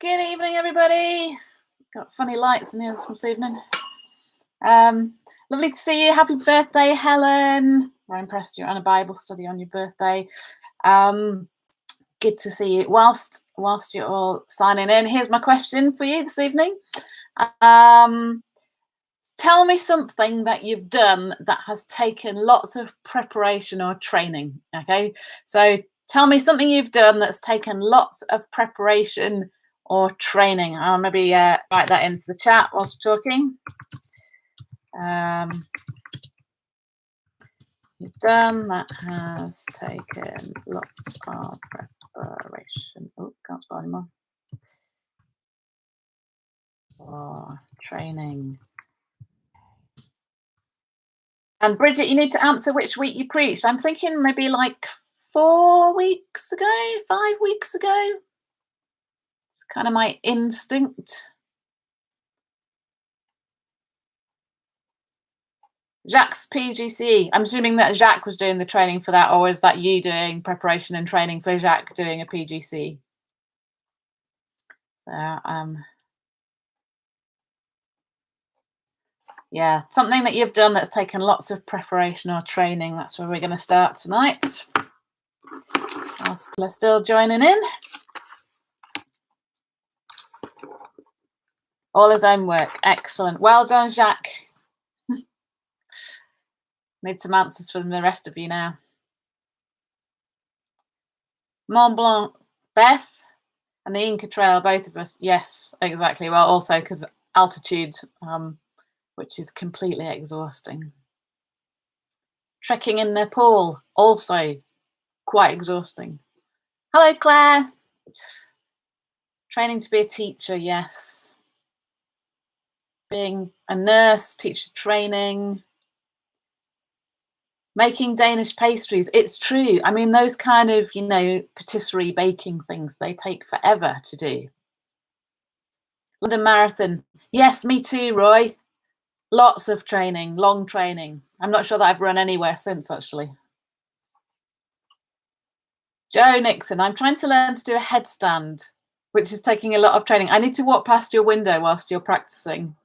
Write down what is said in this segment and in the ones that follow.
Good evening, everybody. Got funny lights in here this evening. Lovely to see you. Happy birthday, Helen. We're impressed you're on a Bible study on your birthday. Good to see you. Whilst you're all signing in, here's my question for you this evening. Tell me something that you've done that has taken lots of preparation or training. Okay, so tell me something you've done that's taken lots of preparation or training. I'll maybe write that into the chat whilst we're talking. You've done that has taken lots of preparation. Oh, can't spell anymore. Or training. And Bridget, you need to answer which week you preached. I'm thinking maybe like 4 weeks ago, 5 weeks ago. It's kind of my instinct. Jacques PGCE. I'm assuming that Jacques was doing the training for that, or is that you doing preparation and training for Jacques doing a PGC? Yeah, something that you've done that's taken lots of preparation or training. That's where we're going to start tonight. People are still joining in. All his own work. Excellent. Well done, Jacques. Need some answers from the rest of you now. Mont Blanc, Beth, and the Inca Trail, both of us. Yes, exactly. Well, also because altitude, which is completely exhausting. Trekking in Nepal, also quite exhausting. Hello, Claire. Training to be a teacher, yes. Being a nurse, teacher training. Making Danish pastries, it's true. I mean, those kind of, patisserie baking things, they take forever to do. London Marathon, yes, me too, Roy. Lots of training, long training. I'm not sure that I've run anywhere since, actually. Joe Nixon, I'm trying to learn to do a headstand, which is taking a lot of training. I need to walk past your window whilst you're practicing.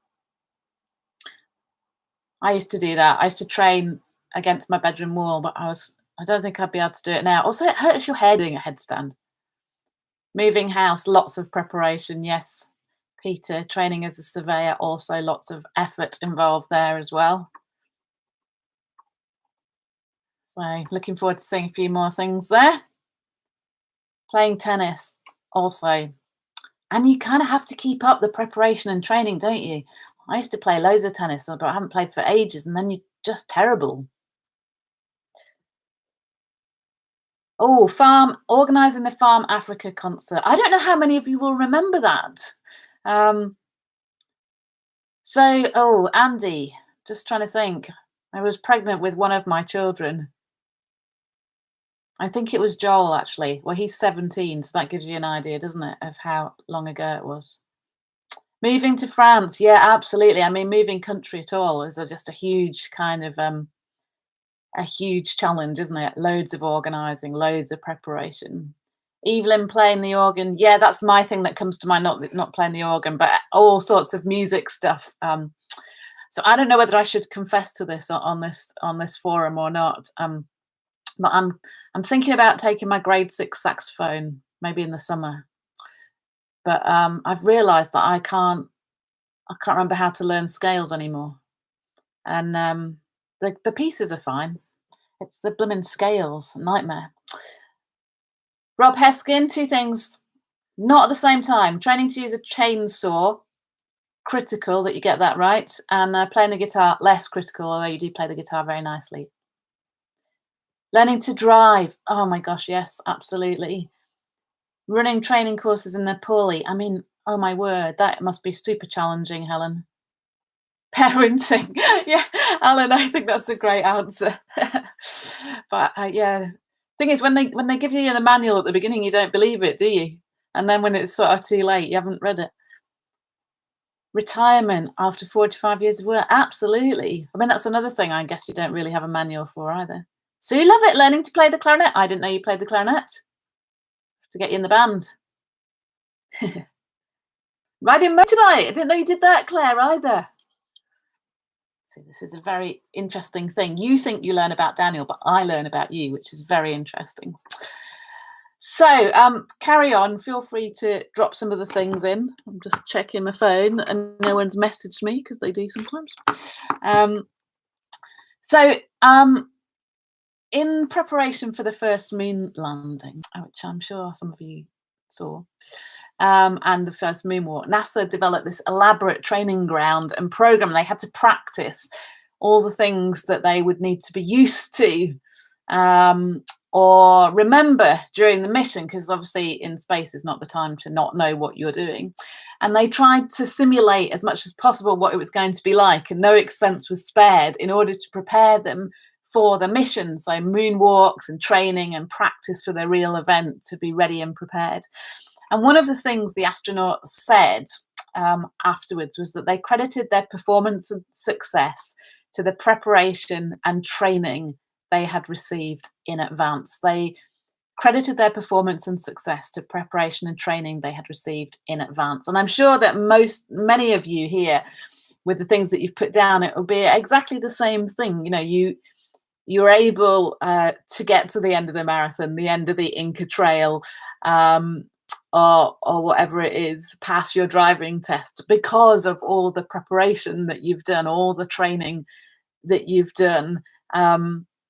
I used to do that. I used to train against my bedroom wall, but I don't think I'd be able to do it now. Also, it hurts your hair doing a headstand. Moving house, lots of preparation, yes. Peter, training as a surveyor, also lots of effort involved there as well. So looking forward to seeing a few more things there. Playing tennis, also. And you kind of have to keep up the preparation and training, don't you? I used to play loads of tennis, but I haven't played for ages, and then you're just terrible. Oh, organising the Farm Africa concert. I don't know how many of you will remember that. Andy, just trying to think. I was pregnant with one of my children. I think it was Joel, actually. Well, he's 17, so that gives you an idea, doesn't it, of how long ago it was. Moving to France, yeah, absolutely. I mean, moving country at all is just a huge kind of a huge challenge, isn't it? Loads of organising, loads of preparation. Evelyn playing the organ, yeah, that's my thing that comes to mind. Not playing the organ, but all sorts of music stuff. So I don't know whether I should confess to this on this forum or not. But I'm thinking about taking my grade 6 saxophone maybe in the summer. But I've realised that I can't remember how to learn scales anymore. And the pieces are fine. It's the blooming scales, nightmare. Rob Heskin, 2 things, not at the same time. Training to use a chainsaw, critical that you get that right. And playing the guitar, less critical, although you do play the guitar very nicely. Learning to drive, oh my gosh, yes, absolutely. Running training courses in Nepali. I mean, oh my word, that must be super challenging, Helen. Parenting, yeah, Alan, I think that's a great answer. But yeah, thing is, when they give you the manual at the beginning, you don't believe it, do you? And then when it's sort of too late, you haven't read it. Retirement after 45 years of work, absolutely. I mean, that's another thing I guess you don't really have a manual for either. Sue Lovett, learning to play the clarinet. I didn't know you played the clarinet. To get you in the band. Riding motorbike. I didn't know you did that, Claire, either. See, this is a very interesting thing. You think you learn about Daniel, but I learn about you, which is very interesting. So carry on. Feel free to drop some of the things in. I'm just checking my phone and no one's messaged me because they do sometimes. In preparation for the first moon landing, which I'm sure some of you saw, and the first moonwalk, NASA developed this elaborate training ground and program. They had to practice all the things that they would need to be used to or remember during the mission, because obviously in space is not the time to not know what you're doing. And they tried to simulate as much as possible what it was going to be like, and no expense was spared in order to prepare them for the mission. So moonwalks and training and practice for the real event to be ready and prepared. And one of the things the astronauts said afterwards was that they credited their performance and success to the preparation and training they had received in advance. They credited their performance and success to preparation and training they had received in advance. And I'm sure that many of you here, with the things that you've put down, it will be exactly the same thing. You know, you're able to get to the end of the marathon, the end of the Inca Trail, or whatever it is, pass your driving test because of all the preparation that you've done, all the training that you've done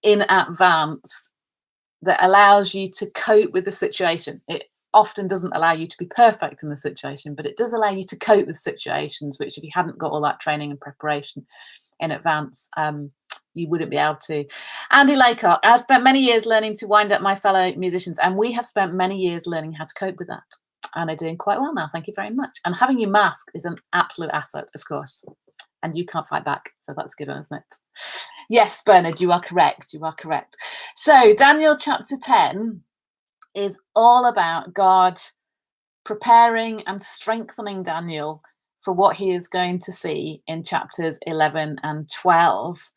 in advance that allows you to cope with the situation. It often doesn't allow you to be perfect in the situation, but it does allow you to cope with situations which, if you hadn't got all that training and preparation in advance, you wouldn't be able to. Andy Laycock, I've spent many years learning to wind up my fellow musicians, and we have spent many years learning how to cope with that, and are doing quite well now. Thank you very much. And having you mask is an absolute asset, of course, and you can't fight back, so that's a good one, isn't it? Yes, Bernard, you are correct. You are correct. So Daniel chapter 10 is all about God preparing and strengthening Daniel for what he is going to see in chapters 11 and 12.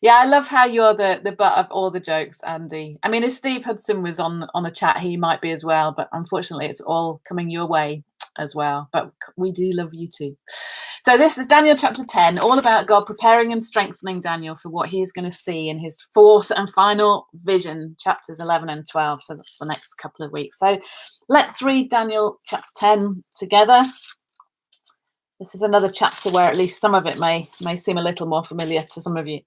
Yeah, I love how you're the butt of all the jokes, Andy. I mean, if Steve Hudson was on a chat, he might be as well, but unfortunately it's all coming your way as well. But we do love you too. So this is Daniel chapter 10, all about God preparing and strengthening Daniel for what he is going to see in his fourth and final vision, chapters 11 and 12. So that's the next couple of weeks. So let's read Daniel chapter 10 together. This is another chapter where at least some of it may seem a little more familiar to some of you.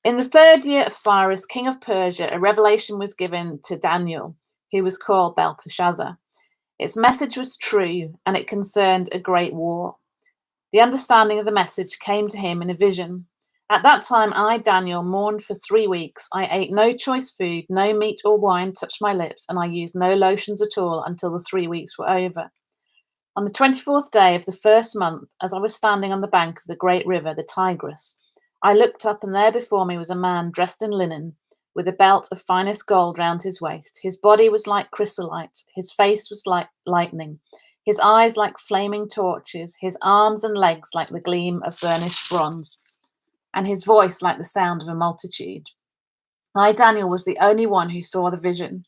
In the 3rd year of Cyrus, king of Persia, a revelation was given to Daniel, who was called Belteshazzar. Its message was true, and it concerned a great war. The understanding of the message came to him in a vision. At that time, I, Daniel, mourned for 3 weeks. I ate no choice food, no meat or wine touched my lips, and I used no lotions at all until the 3 weeks were over. On the 24th day of the 1st month, as I was standing on the bank of the great river, the Tigris, I looked up, and there before me was a man dressed in linen, with a belt of finest gold round his waist. His body was like chrysolite, his face was like lightning, his eyes like flaming torches, his arms and legs like the gleam of burnished bronze, and his voice like the sound of a multitude. I, Daniel, was the only one who saw the vision.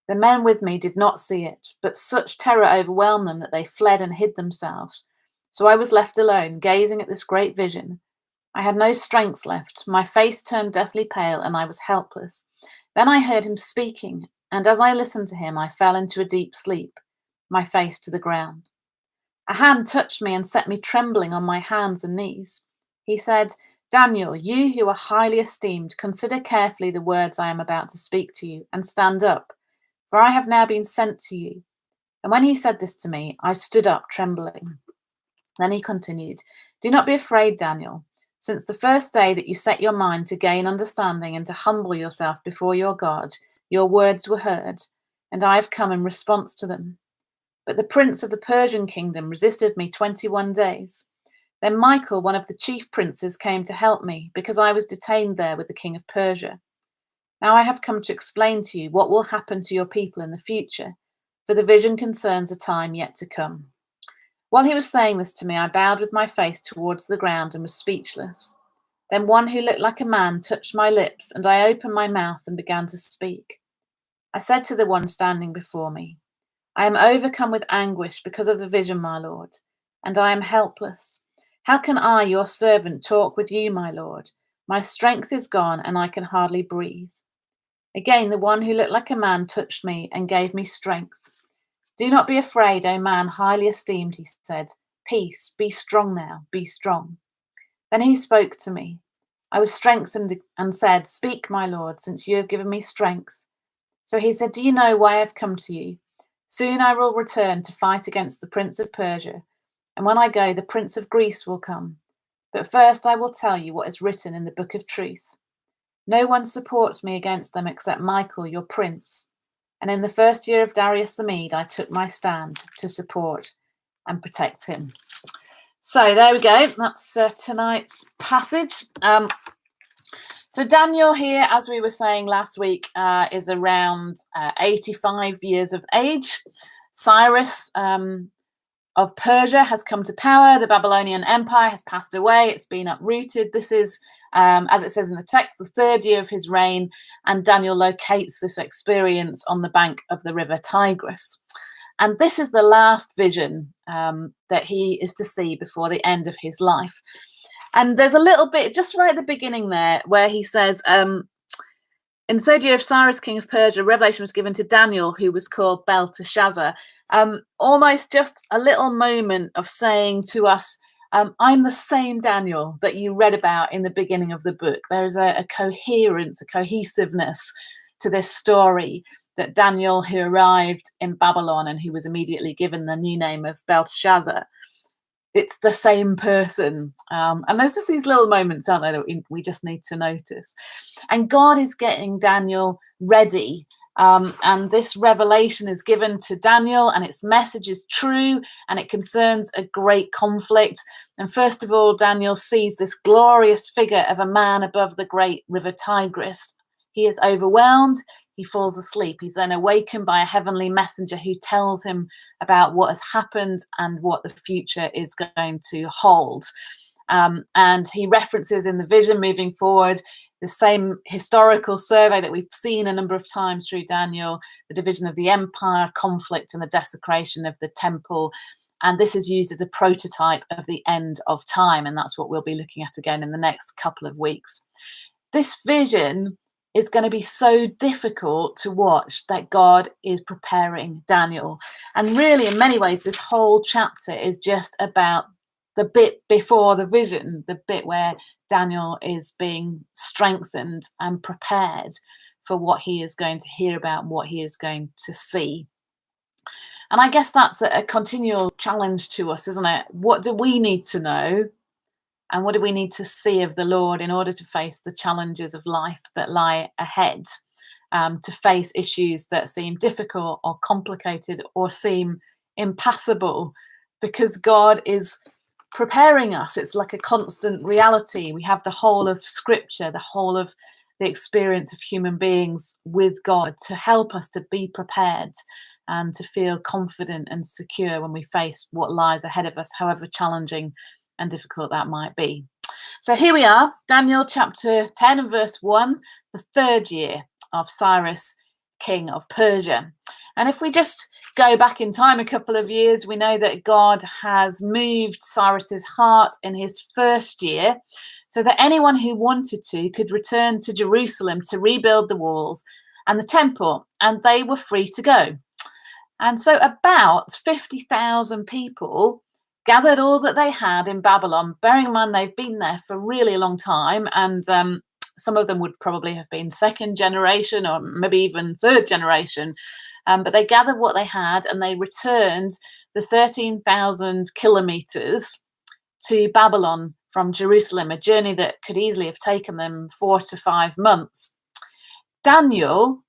The men with me did not see it, but such terror overwhelmed them that they fled and hid themselves. So I was left alone, gazing at this great vision. I had no strength left. My face turned deathly pale, and I was helpless. Then I heard him speaking, and as I listened to him, I fell into a deep sleep, my face to the ground. A hand touched me and set me trembling on my hands and knees. He said, Daniel, you who are highly esteemed, consider carefully the words I am about to speak to you, and stand up, for I have now been sent to you. And when he said this to me, I stood up trembling. Then he continued, do not be afraid, Daniel. Since the first day that you set your mind to gain understanding and to humble yourself before your God, your words were heard, and I have come in response to them. But the prince of the Persian kingdom resisted me 21 days. Then Michael, one of the chief princes, came to help me, because I was detained there with the king of Persia. Now I have come to explain to you what will happen to your people in the future, for the vision concerns a time yet to come. While he was saying this to me, I bowed with my face towards the ground and was speechless. Then one who looked like a man touched my lips, and I opened my mouth and began to speak. I said to the one standing before me, I am overcome with anguish because of the vision, my Lord, and I am helpless. How can I, your servant, talk with you, my Lord? My strength is gone, and I can hardly breathe. Again, the one who looked like a man touched me and gave me strength. Do not be afraid, O man highly esteemed, he said. Peace, be strong now, be strong. Then he spoke to me. I was strengthened and said, Speak, my Lord, since you have given me strength. So he said, Do you know why I have come to you? Soon I will return to fight against the prince of Persia, and when I go, the prince of Greece will come. But first I will tell you what is written in the book of truth. No one supports me against them except Michael, your prince. And in the first year of Darius the Mede, I took my stand to support and protect him. So there we go. That's tonight's passage. So Daniel here, as we were saying last week, is around 85 years of age. Cyrus of Persia has come to power. The Babylonian Empire has passed away. It's been uprooted. This is, as it says in the text, the third year of his reign, and Daniel locates this experience on the bank of the river Tigris. And this is the last vision that he is to see before the end of his life. And there's a little bit, just right at the beginning there, where he says, in the third year of Cyrus, king of Persia, revelation was given to Daniel, who was called Belteshazzar. Almost just a little moment of saying to us, I'm the same Daniel that you read about in the beginning of the book. There's a coherence, a cohesiveness to this story, that Daniel, who arrived in Babylon and who was immediately given the new name of Belteshazzar, it's the same person. And there's just these little moments, aren't there, that we just need to notice. And God is getting Daniel ready. And this revelation is given to Daniel, and its message is true, and it concerns a great conflict. And first of all, Daniel sees this glorious figure of a man above the great river Tigris. He is overwhelmed. He falls asleep. He's then awakened by a heavenly messenger who tells him about what has happened and what the future is going to hold. And he references in the vision moving forward the same historical survey that we've seen a number of times through Daniel, the division of the empire, conflict, and the desecration of the temple. And this is used as a prototype of the end of time. And that's what we'll be looking at again in the next couple of weeks. This vision is going to be so difficult to watch that God is preparing Daniel. And really, in many ways, this whole chapter is just about the bit before the vision, the bit where Daniel is being strengthened and prepared for what he is going to hear about and what he is going to see. And I guess that's a continual challenge to us, isn't it? What do we need to know? And what do we need to see of the Lord in order to face the challenges of life that lie ahead, to face issues that seem difficult or complicated or seem impassable, because God is preparing us. It's like a constant reality. We have the whole of Scripture, the whole of the experience of human beings with God to help us to be prepared and to feel confident and secure when we face what lies ahead of us, however challenging and difficult that might be. So here we are, Daniel chapter 10 and verse 1, the third year of Cyrus, king of Persia. And if we just go back in time a couple of years, we know that God has moved Cyrus's heart in his first year so that anyone who wanted to could return to Jerusalem to rebuild the walls and the temple, and they were free to go. And so about 50,000 people gathered all that they had in Babylon, bearing in mind they've been there for really a long time, and some of them would probably have been second generation or maybe even third generation, but they gathered what they had and they returned the 13,000 kilometers to Babylon from Jerusalem, a journey that could easily have taken them 4 to 5 months. Daniel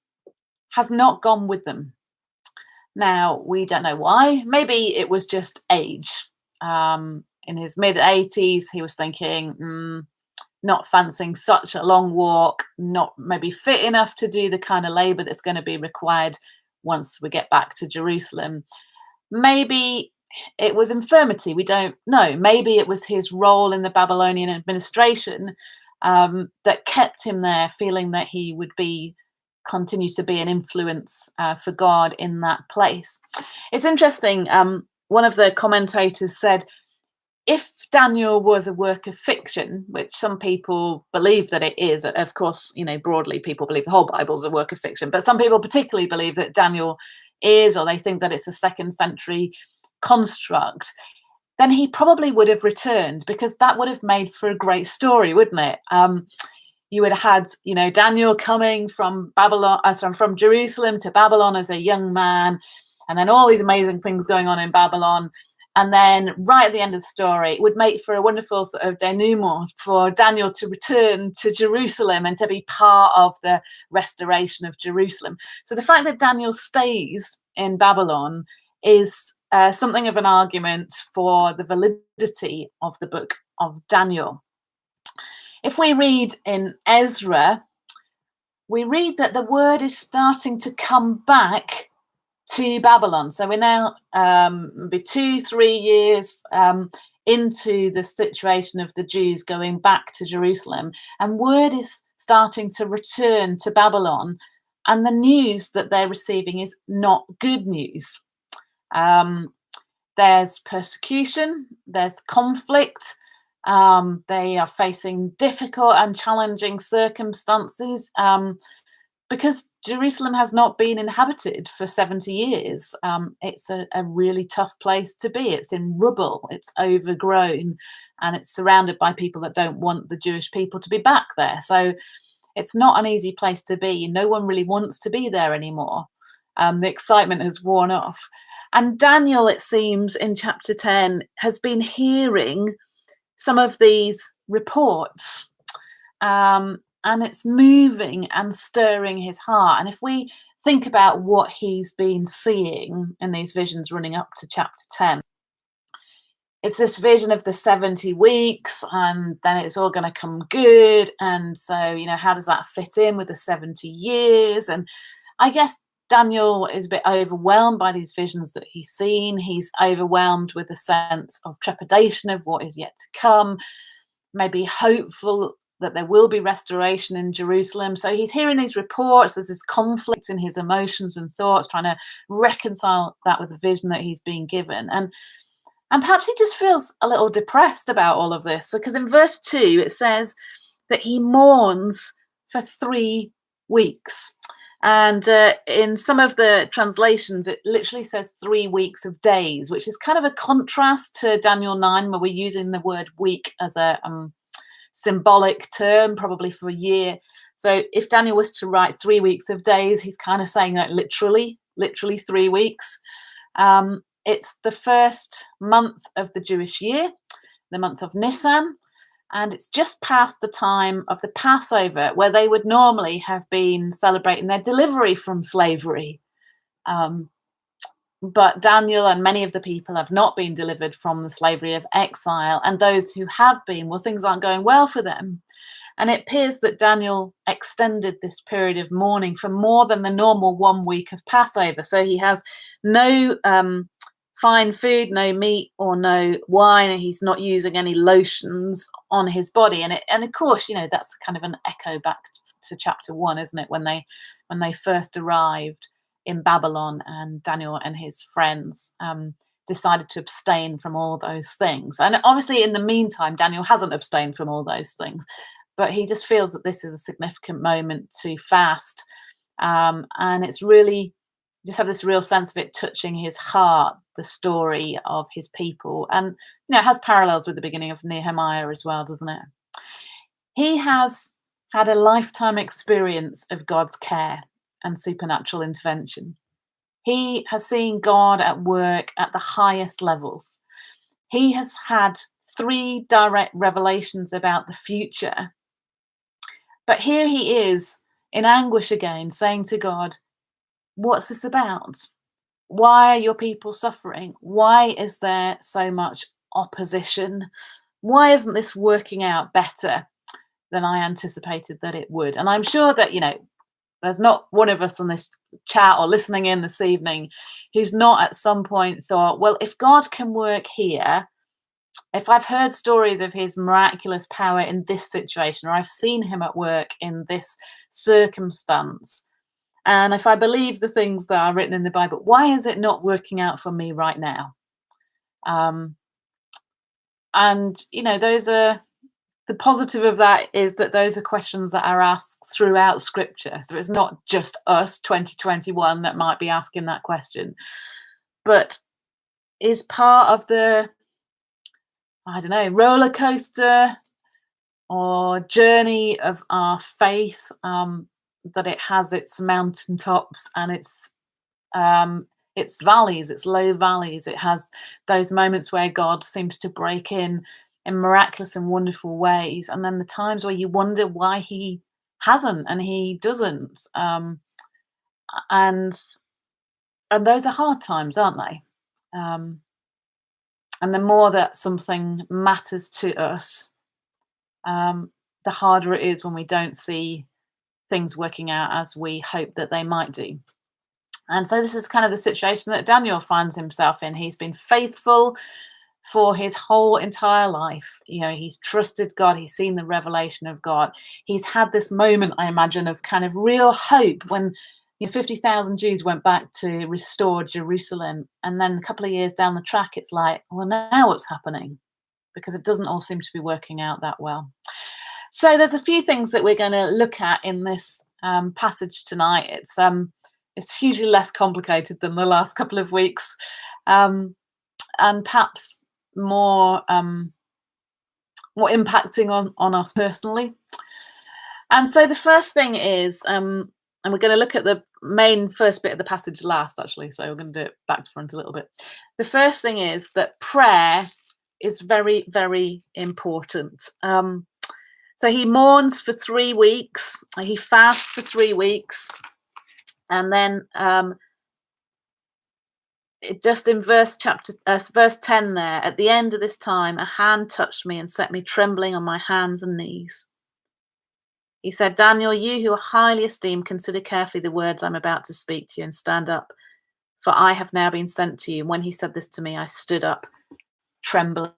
has not gone with them. Now, we don't know why. Maybe it was just age. In his mid-80s, he was thinking, not fancying such a long walk, not maybe fit enough to do the kind of labor that's going to be required once we get back to Jerusalem. Maybe it was infirmity, we don't know. Maybe it was his role in the Babylonian administration that kept him there, feeling that he would be continue to be an influence for God in that place. It's interesting. One of the commentators said, if Daniel was a work of fiction, which some people believe that it is, of course, broadly people believe the whole Bible is a work of fiction, but some people particularly believe that Daniel is, or they think that it's a second century construct, then he probably would have returned, because that would have made for a great story, wouldn't it? You would have had, Daniel coming from from Jerusalem to Babylon as a young man, and then all these amazing things going on in Babylon. And then right at the end of the story, it would make for a wonderful sort of denouement for Daniel to return to Jerusalem and to be part of the restoration of Jerusalem. So the fact that Daniel stays in Babylon is something of an argument for the validity of the book of Daniel. If we read in Ezra, we read that the word is starting to come back to Babylon. So we're now maybe 2-3 years into the situation of the Jews going back to Jerusalem, and word is starting to return to Babylon, and the news that they're receiving is not good news. There's persecution, there's conflict, they are facing difficult and challenging circumstances, because Jerusalem has not been inhabited for 70 years. It's a really tough place to be. It's in rubble, it's overgrown, and it's surrounded by people that don't want the Jewish people to be back there. So it's not an easy place to be. No one really wants to be there anymore. The excitement has worn off. And Daniel, it seems, in chapter 10, has been hearing some of these reports. And it's moving and stirring his heart. And if we think about what he's been seeing in these visions running up to chapter 10, it's this vision of the 70 weeks, and then it's all going to come good. And so, how does that fit in with the 70 years? And I guess Daniel is a bit overwhelmed by these visions that he's seen. He's overwhelmed with a sense of trepidation of what is yet to come, maybe hopeful that there will be restoration in Jerusalem. So he's hearing these reports. There's this conflict in his emotions and thoughts, trying to reconcile that with the vision that he's being given. And perhaps he just feels a little depressed about all of this, because in verse 2, it says that he mourns for 3 weeks. And in some of the translations, it literally says 3 weeks of days, which is kind of a contrast to Daniel 9, where we're using the word week as a symbolic term, probably for a year. So if Daniel was to write 3 weeks of days, he's kind of saying that literally 3 weeks. It's the first month of the Jewish year, the month of Nisan, and it's just past the time of the Passover, where they would normally have been celebrating their delivery from slavery. But Daniel and many of the people have not been delivered from the slavery of exile, and those who have been, well, things aren't going well for them. And it appears that Daniel extended this period of mourning for more than the normal 1 week of Passover. So he has no fine food, no meat or no wine, and he's not using any lotions on his body. And of course, that's kind of an echo back to chapter 1, isn't it? When they first arrived in Babylon, and Daniel and his friends decided to abstain from all those things. And obviously in the meantime, Daniel hasn't abstained from all those things, but he just feels that this is a significant moment to fast. And it's really, just have this real sense of it touching his heart, the story of his people. And, it has parallels with the beginning of Nehemiah as well, doesn't it? He has had a lifetime experience of God's care and supernatural intervention. He has seen God at work at the highest levels. He has had 3 direct revelations about the future. But here he is in anguish again, saying to God, what's this about? Why are your people suffering? Why is there so much opposition? Why isn't this working out better than I anticipated that it would? And I'm sure that, there's not one of us on this chat or listening in this evening who's not at some point thought, well, if God can work here, if I've heard stories of his miraculous power in this situation, or I've seen him at work in this circumstance, And if I believe the things that are written in the Bible, why is it not working out for me right now? Um, and those are the positive of that is that those are questions that are asked throughout Scripture. So it's not just us, 2021, that might be asking that question, but is part of the, I don't know, roller coaster or journey of our faith, that it has its mountaintops and its valleys, its low valleys. It has those moments where God seems to break in miraculous and wonderful ways, and then the times where you wonder why he hasn't and he doesn't. And those are hard times, aren't they? And the more that something matters to us, the harder it is when we don't see things working out as we hope that they might do. And so this is kind of the situation that Daniel finds himself in. He's been faithful for his whole entire life. He's trusted God. He's seen the revelation of God. He's had this moment, I imagine, of kind of real hope when 50,000 Jews went back to restore Jerusalem. And then a couple of years down the track, it's like, well, now what's happening? Because it doesn't all seem to be working out that well. So there's a few things that we're going to look at in this passage tonight. It's hugely less complicated than the last couple of weeks, and perhaps more impacting on us personally. And so the first thing is, and we're going to look at the main first bit of the passage last, actually, so we're going to do it back to front a little bit. The first thing is that prayer is very, very important. So he mourns for 3 weeks, he fasts for 3 weeks, and then it just in verse 10 there, at the end of this time, a hand touched me and set me trembling on my hands and knees. He said, Daniel, you who are highly esteemed, consider carefully the words I'm about to speak to you and stand up, for I have now been sent to you. And when he said this to me, I stood up, trembling.